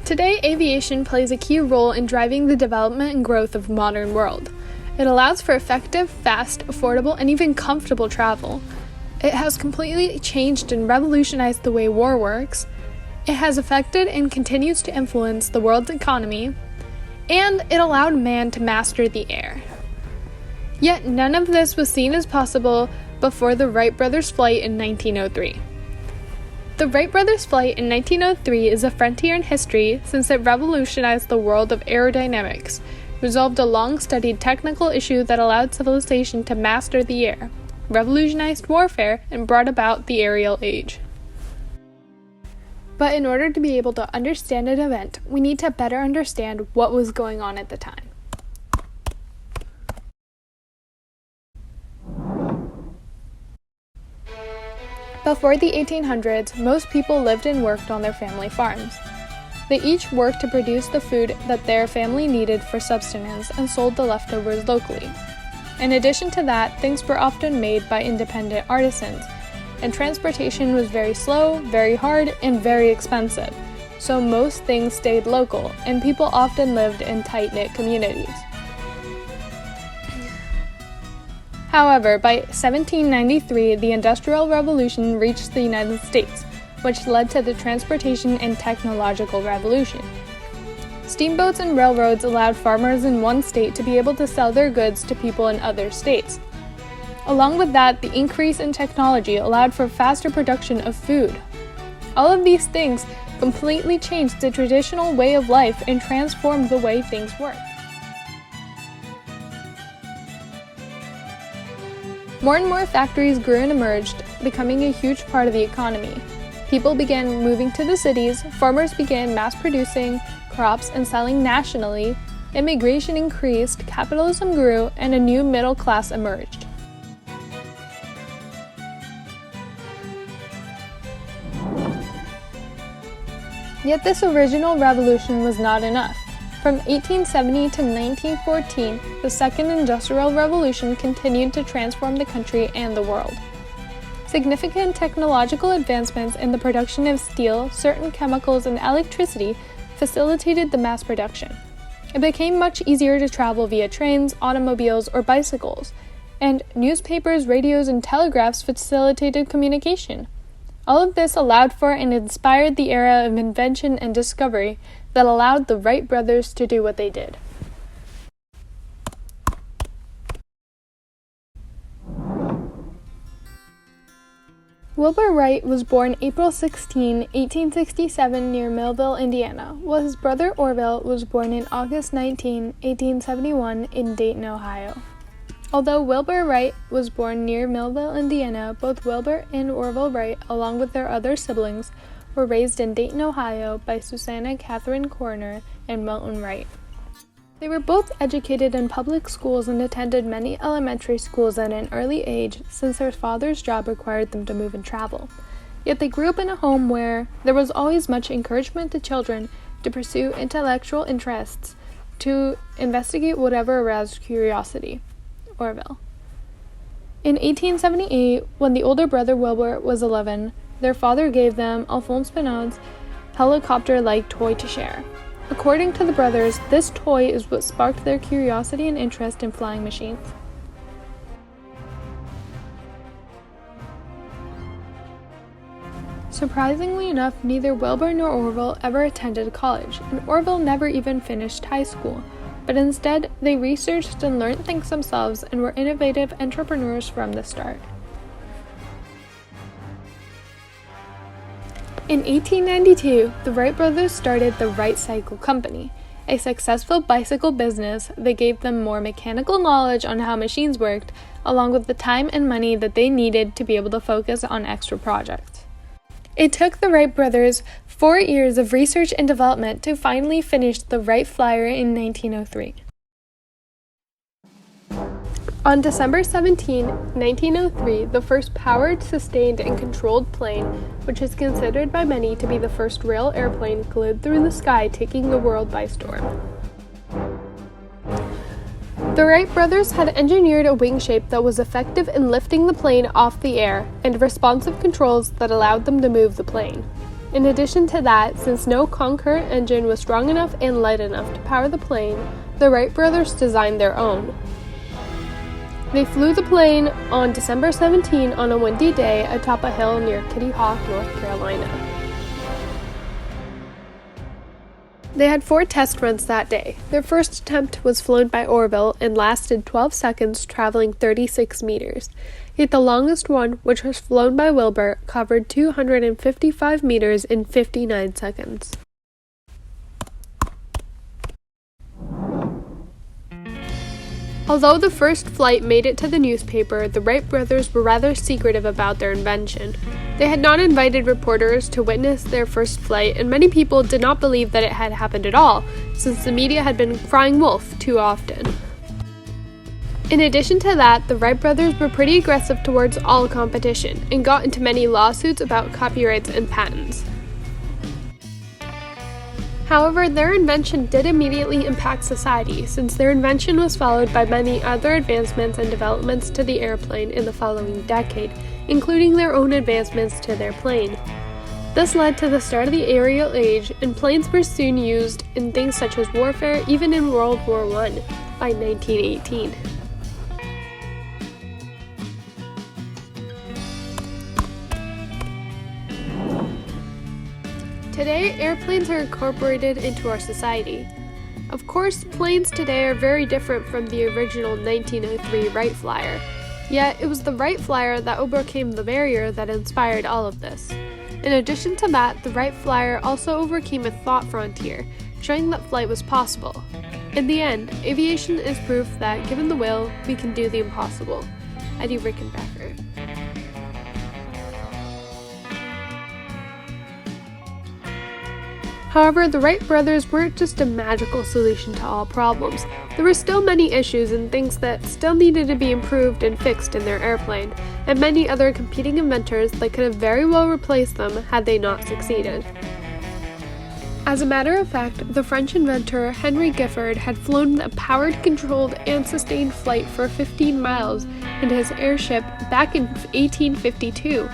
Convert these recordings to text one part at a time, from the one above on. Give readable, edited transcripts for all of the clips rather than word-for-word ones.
Today, aviation plays a key role in driving the development and growth of the modern world. It allows for effective, fast, affordable, and even comfortable travel. It has completely changed and revolutionized the way war works. It has affected and continues to influence the world's economy, and it allowed man to master the air. Yet none of this was seen as possible before the Wright brothers' flight in 1903. The Wright brothers' flight in 1903 is a frontier in history since it revolutionized the world of aerodynamics, resolved a long-studied technical issue that allowed civilization to master the air, revolutionized warfare, and brought about the aerial age. But in order to be able to understand an event, we need to better understand what was going on at the time. Before the 1800s, most people lived and worked on their family farms. They each worked to produce the food that their family needed for sustenance and sold the leftovers locally. In addition to that, things were often made by independent artisans, and transportation was very slow, very hard, and very expensive, so most things stayed local, and people often lived in tight-knit communities. However, by 1793, the Industrial Revolution reached the United States, which led to the transportation and technological revolution. Steamboats and railroads allowed farmers in one state to be able to sell their goods to people in other states. Along with that, the increase in technology allowed for faster production of food. All of these things completely changed the traditional way of life and transformed the way things work. More and more factories grew and emerged, becoming a huge part of the economy. People began moving to the cities, farmers began mass-producing crops and selling nationally, immigration increased, capitalism grew, and a new middle class emerged. Yet this original revolution was not enough. From 1870 to 1914, the Second Industrial Revolution continued to transform the country and the world. Significant technological advancements in the production of steel, certain chemicals, and electricity facilitated the mass production. It became much easier to travel via trains, automobiles, or bicycles, and newspapers, radios, and telegraphs facilitated communication. All of this allowed for and inspired the era of invention and discovery that allowed the Wright brothers to do what they did. Wilbur Wright was born April 16, 1867 near Millville, Indiana, while his brother Orville was born in August 19, 1871 in Dayton, Ohio. Although Wilbur Wright was born near Millville, Indiana, both Wilbur and Orville Wright, along with their other siblings, were raised in Dayton, Ohio by Susanna Catherine Coroner and Milton Wright. They were both educated in public schools and attended many elementary schools at an early age since their father's job required them to move and travel. Yet they grew up in a home where there was always much encouragement to children to pursue intellectual interests, to investigate whatever aroused curiosity. Orville. In 1878, when the older brother Wilbur was 11, their father gave them Alphonse Pinard's helicopter-like toy to share. According to the brothers, this toy is what sparked their curiosity and interest in flying machines. Surprisingly enough, neither Wilbur nor Orville ever attended college, and Orville never even finished high school, but instead they researched and learned things themselves and were innovative entrepreneurs from the start. In 1892, the Wright brothers started the Wright Cycle Company, a successful bicycle business that gave them more mechanical knowledge on how machines worked, along with the time and money that they needed to be able to focus on extra projects. It took the Wright brothers 4 years of research and development to finally finish the Wright Flyer in 1903. On December 17, 1903, the first powered, sustained, and controlled plane, which is considered by many to be the first real airplane, glided through the sky, taking the world by storm. The Wright brothers had engineered a wing shape that was effective in lifting the plane off the air, and responsive controls that allowed them to move the plane. In addition to that, since no concurrent engine was strong enough and light enough to power the plane, the Wright brothers designed their own. They flew the plane on December 17 on a windy day atop a hill near Kitty Hawk, North Carolina. They had 4 test runs that day. Their first attempt was flown by Orville and lasted 12 seconds, traveling 36 meters. Yet the longest one, which was flown by Wilbur, covered 255 meters in 59 seconds. Although the first flight made it to the newspaper, the Wright brothers were rather secretive about their invention. They had not invited reporters to witness their first flight, and many people did not believe that it had happened at all, since the media had been crying wolf too often. In addition to that, the Wright brothers were pretty aggressive towards all competition, and got into many lawsuits about copyrights and patents. However, their invention did immediately impact society, since their invention was followed by many other advancements and developments to the airplane in the following decade, including their own advancements to their plane. This led to the start of the aerial age, and planes were soon used in things such as warfare, even in World War I by 1918. Today, airplanes are incorporated into our society. Of course, planes today are very different from the original 1903 Wright Flyer, yet it was the Wright Flyer that overcame the barrier that inspired all of this. In addition to that, the Wright Flyer also overcame a thought frontier, showing that flight was possible. In the end, aviation is proof that, given the will, we can do the impossible. Eddie Rickenbacker. However, the Wright brothers weren't just a magical solution to all problems. There were still many issues and things that still needed to be improved and fixed in their airplane, and many other competing inventors that could have very well replaced them had they not succeeded. As a matter of fact, the French inventor Henry Giffard had flown a powered, controlled, and sustained flight for 15 miles in his airship back in 1852,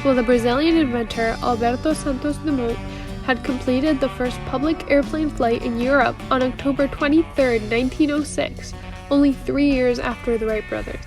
while the Brazilian inventor Alberto Santos Dumont had completed the first public airplane flight in Europe on October 23, 1906, only 3 years after the Wright brothers.